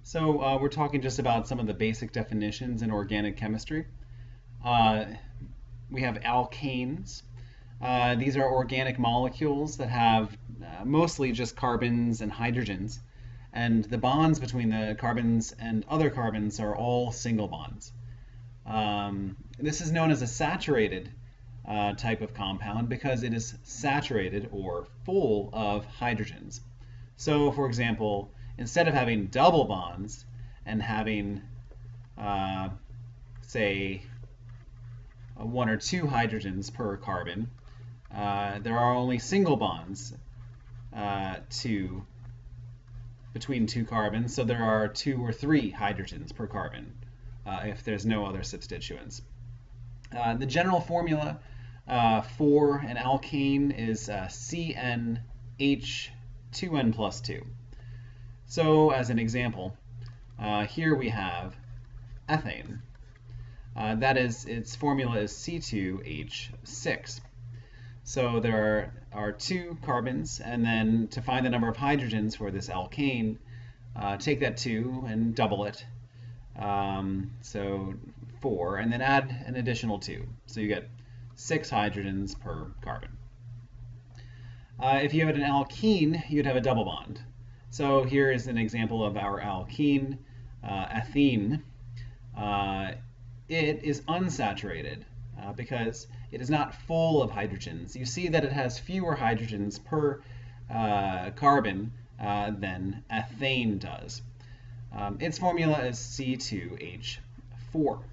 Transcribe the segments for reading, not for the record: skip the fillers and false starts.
So we're talking just about some of the basic definitions in organic chemistry. Uh, we have alkanes. These are organic molecules that have mostly just carbons and hydrogens, and the bonds between the carbons and other carbons are all single bonds. This is known as a saturated type of compound because it is saturated or full of hydrogens. So, for example, instead of having double bonds and having, say, one or two hydrogens per carbon, there are only single bonds between two carbons, so there are two or three hydrogens per carbon if there's no other substituents. The general formula for an alkane is CnH2n plus 2. So as an example, here we have ethane. That is, its formula is C2H6. So there are two carbons, and then to find the number of hydrogens for this alkane, take that 2 and double it. So 4, and then add an additional 2. So you get 6 hydrogens per carbon. If you had an alkene, you'd have a double bond. So here is an example of our alkene, ethene. It is unsaturated because it is not full of hydrogens. You see that it has fewer hydrogens per carbon than ethane does. Its formula is C2H4.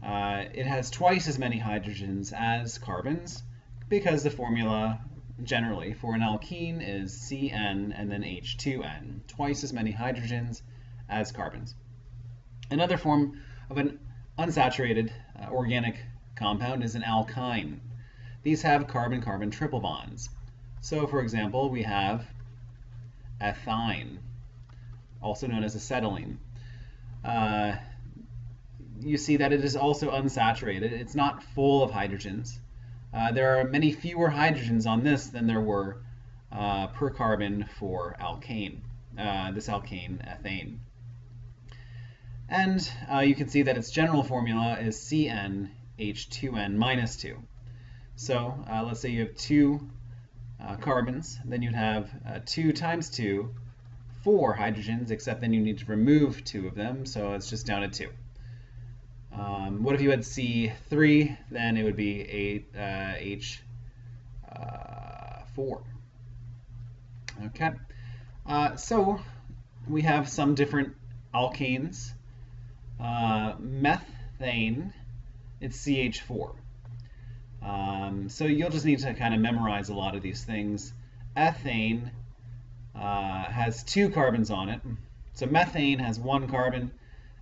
It has twice as many hydrogens as carbons because the formula generally for an alkene is Cn and then H2n, twice as many hydrogens as carbons. Another form of an unsaturated organic compound is an alkyne. These have carbon-carbon triple bonds. So for example, we have ethyne, also known as acetylene. You see that it is also unsaturated. It's not full of hydrogens. There are many fewer hydrogens on this than there were per carbon for alkane, this alkane, ethane. And you can see that its general formula is CnH2n minus 2. So let's say you have two carbons, then you'd have 2 times 2, 4 hydrogens, except then you need to remove 2 of them, so it's just down to 2. What if you had C3? Then it would be H4. Okay, so we have some different alkanes. Methane, it's CH4. So you'll just need to kind of memorize a lot of these things. Ethane has 2 carbons on it. So methane has 1 carbon,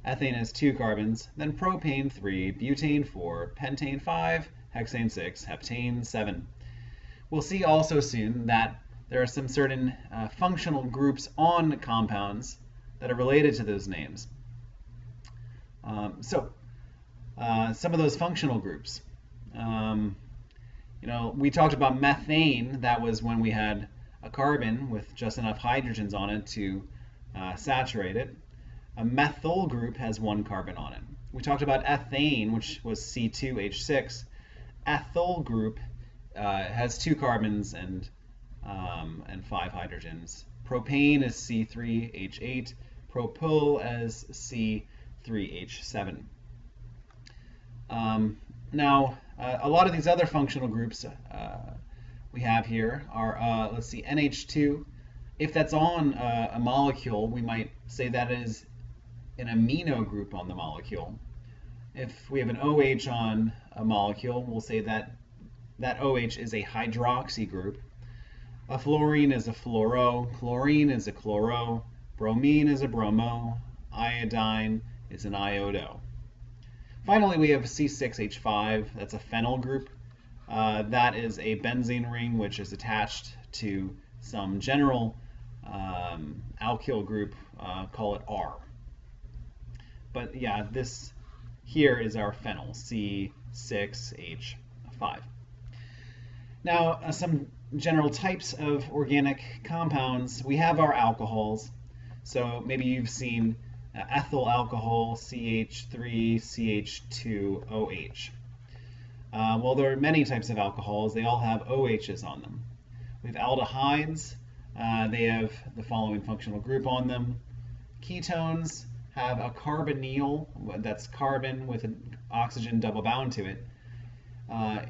ethane has 2 carbons, then propane 3, butane 4, pentane 5, hexane 6, heptane 7. We'll see also soon that there are some certain functional groups on compounds that are related to those names. Some of those functional groups. We talked about methane. That was when we had a carbon with just enough hydrogens on it to saturate it. A methyl group has 1 carbon on it. We talked about ethane, which was C2H6. Ethyl group has 2 carbons and 5 hydrogens. Propane is C3H8. Propyl as C3H7. Now, a lot of these other functional groups we have here are, let's see, NH2. If that's on a molecule, we might say that is an amino group on the molecule. If we have an OH on a molecule, we'll say that that OH is a hydroxy group. A fluorine is a fluoro, chlorine is a chloro, bromine is a bromo, iodine is an iodo. Finally, we have C6H5. That's a phenyl group. That is a benzene ring which is attached to some general alkyl group, call it R. But yeah, this here is our phenyl, C6H5. Now, some general types of organic compounds. We have our alcohols. So maybe you've seen ethyl alcohol, CH3CH2OH. Well, there are many types of alcohols. They all have OHs on them. We have aldehydes. They have the following functional group on them. Ketones have a carbonyl, that's carbon with an oxygen double bound to it,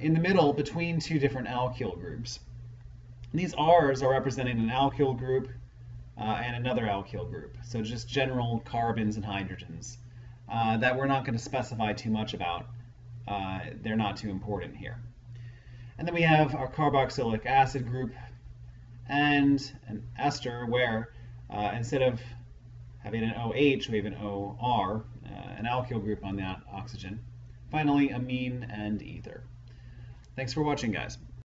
in the middle between two different alkyl groups. These R's are representing an alkyl group and another alkyl group, so just general carbons and hydrogens that we're not going to specify too much about. They're not too important here. And then we have our carboxylic acid group and an ester where instead of having an OH, we have an OR, an alkyl group on that oxygen. Finally, amine and ether. Thanks for watching, guys.